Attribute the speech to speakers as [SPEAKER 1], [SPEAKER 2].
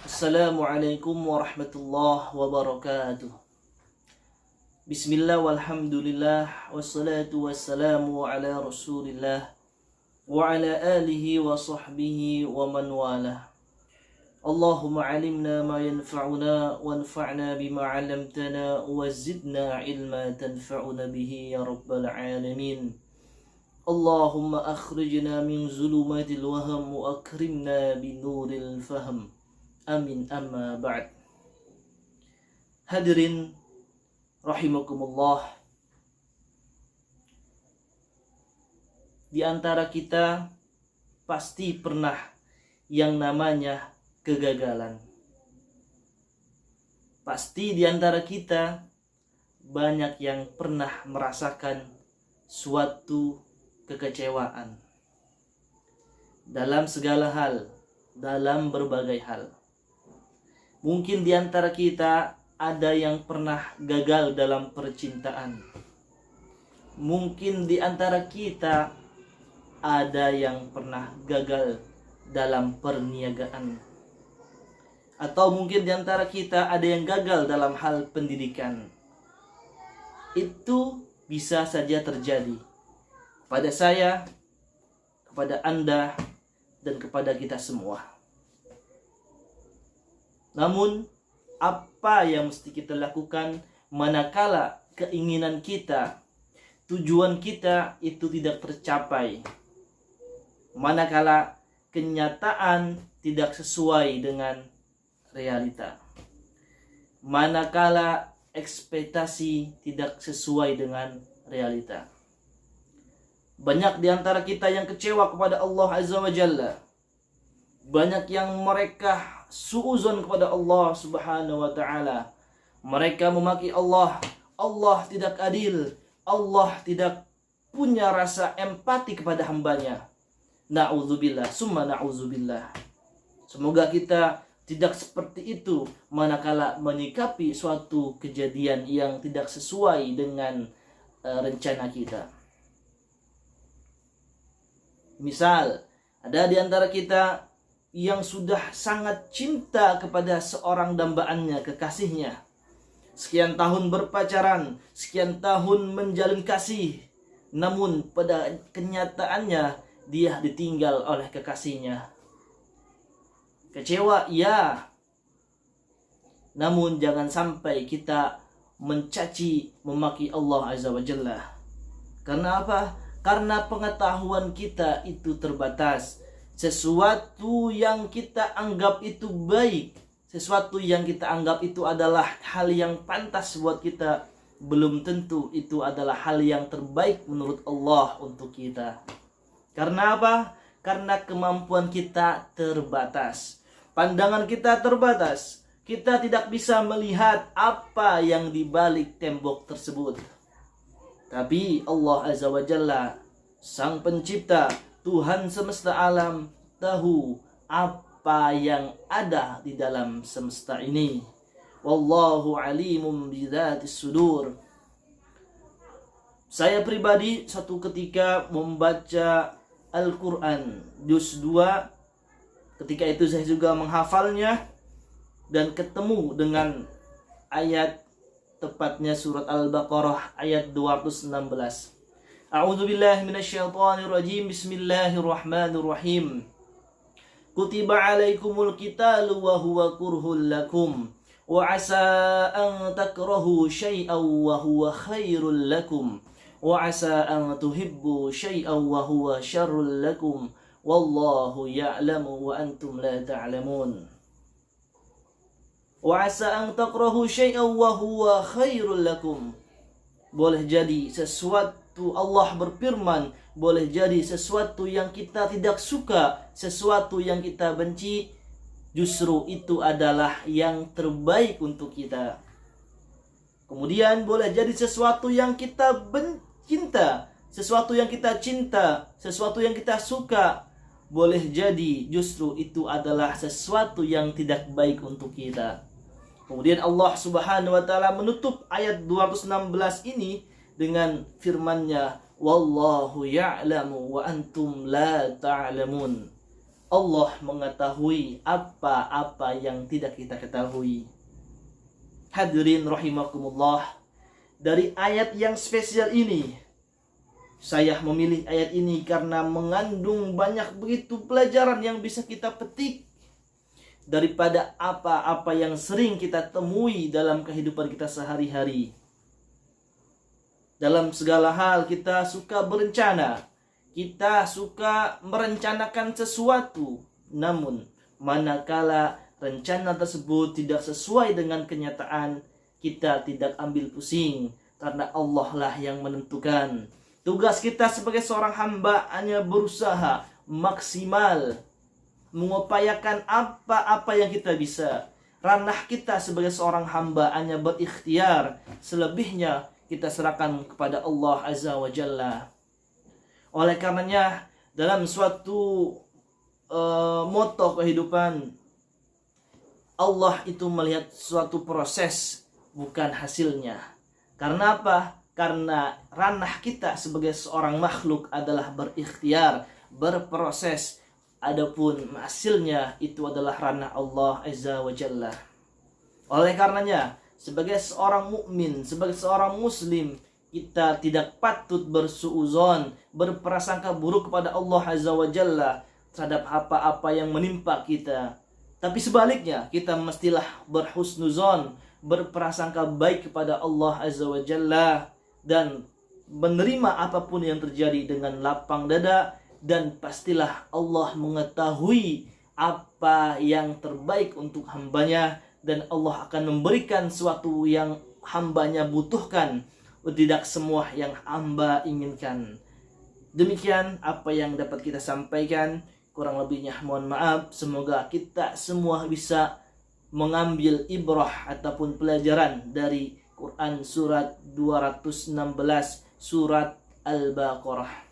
[SPEAKER 1] Assalamualaikum warahmatullahi wabarakatuh. Bismillah walhamdulillah wassalatu wassalamu ala rasulillah wa ala alihi wa sahbihi wa man walah. Allahumma alimna ma yanfa'una wanfa'na bima 'allamtana wa zidna ilma tanfa'una bihi ya rabbal alamin. Allahumma akhrijna min zulumatil waham wa akrimna binuril faham. Amin amma ba'd. Hadirin rahimakumullah. Di antara kita pasti pernah yang namanya kegagalan. Pasti di antara kita banyak yang pernah merasakan suatu kekecewaan dalam segala hal, dalam berbagai hal. Mungkin di antara kita ada yang pernah gagal dalam percintaan. Mungkin di antara kita ada yang pernah gagal dalam perniagaan. Atau mungkin di antara kita ada yang gagal dalam hal pendidikan. Itu bisa saja terjadi kepada saya, kepada Anda, dan kepada kita semua. Namun, apa yang mesti kita lakukan manakala keinginan kita, tujuan kita itu tidak tercapai? Manakala kenyataan tidak sesuai dengan realita. Manakala ekspektasi tidak sesuai dengan realita. Banyak di antara kita yang kecewa kepada Allah Azza wa Jalla. Banyak yang mereka suuzon kepada Allah Subhanahu wa taala. Mereka memaki Allah. Allah tidak adil. Allah tidak punya rasa empati kepada hambanya. Na'udzubillah, summa na'udzubillah. Semoga kita tidak seperti itu manakala menyikapi suatu kejadian yang tidak sesuai dengan rencana kita. Misal, ada di antara kita yang sudah sangat cinta kepada seorang dambaannya, kekasihnya. Sekian tahun berpacaran, sekian tahun menjalin kasih. Namun pada kenyataannya dia ditinggal oleh kekasihnya. Kecewa, ya. Namun jangan sampai kita mencaci, memaki Allah Azza wa Jalla. Karena apa? Karena pengetahuan kita itu terbatas. Sesuatu yang kita anggap itu baik, sesuatu yang kita anggap itu adalah hal yang pantas buat kita, belum tentu itu adalah hal yang terbaik menurut Allah untuk kita. Karena apa? Karena kemampuan kita terbatas, pandangan kita terbatas. Kita tidak bisa melihat apa yang di balik tembok tersebut. Tapi Allah Azza wa Jalla, Sang Pencipta, Tuhan semesta alam, tahu apa yang ada di dalam semesta ini. Wallahu alimun bidzatis sudur. Saya pribadi satu ketika membaca Al-Quran juz 2. Ketika itu saya juga menghafalnya dan ketemu dengan ayat, tepatnya surat Al-Baqarah ayat 216. A'udzu billahi minasyaitonir rajim. Bismillahirrahmanirrahim. Kutiba 'alaikumul qitalu wa huwa kurhul lakum wa 'asa an takrahu syai'an wa huwa khairul lakum wa 'asa an tuhibbu syai'an wa huwa syarrul lakum wallahu ya'lamu wa antum la ta'lamun. Wa 'asa an takrahu syai'an wa huwa khairul lakum. Boleh jadi sesuatu, Allah berfirman, boleh jadi sesuatu yang kita tidak suka, sesuatu yang kita benci, justru itu adalah yang terbaik untuk kita. Kemudian boleh jadi sesuatu yang kita cinta, sesuatu yang kita cinta, sesuatu yang kita suka, boleh jadi justru itu adalah sesuatu yang tidak baik untuk kita. Kemudian Allah Subhanahu wa taala menutup ayat 216 ini dengan firman-Nya, wallahu ya'lamu wa antum la ta'lamun. Allah mengetahui apa-apa yang tidak kita ketahui. Hadirin rahimakumullah, dari ayat yang spesial ini, saya memilih ayat ini karena mengandung banyak begitu pelajaran yang bisa kita petik daripada apa-apa yang sering kita temui dalam kehidupan kita sehari-hari. Dalam segala hal kita suka berencana, kita suka merencanakan sesuatu, namun manakala rencana tersebut tidak sesuai dengan kenyataan, kita tidak ambil pusing, karena Allah lah yang menentukan. Tugas kita sebagai seorang hamba hanya berusaha maksimal, mengupayakan apa-apa yang kita bisa. Ranah kita sebagai seorang hamba hanya berikhtiar, selebihnya kita serahkan kepada Allah Azza wa Jalla. Oleh karenanya, dalam suatu moto kehidupan, Allah itu melihat suatu proses, bukan hasilnya. Karena apa? Karena ranah kita sebagai seorang makhluk adalah berikhtiar, berproses. Adapun hasilnya itu adalah ranah Allah Azza wa Jalla. Oleh karenanya, sebagai seorang mukmin, sebagai seorang muslim, kita tidak patut bersuuzon, berprasangka buruk kepada Allah Azza wa Jalla terhadap apa-apa yang menimpa kita. Tapi sebaliknya, kita mestilah berhusnuzon, berprasangka baik kepada Allah Azza wa Jalla, dan menerima apapun yang terjadi dengan lapang dada, dan pastilah Allah mengetahui apa yang terbaik untuk hambanya, dan Allah akan memberikan sesuatu yang hambanya butuhkan, tidak semua yang hamba inginkan. Demikian apa yang dapat kita sampaikan. Kurang lebihnya mohon maaf. Semoga kita semua bisa mengambil ibrah ataupun pelajaran dari Quran surat 216, surat Al-Baqarah.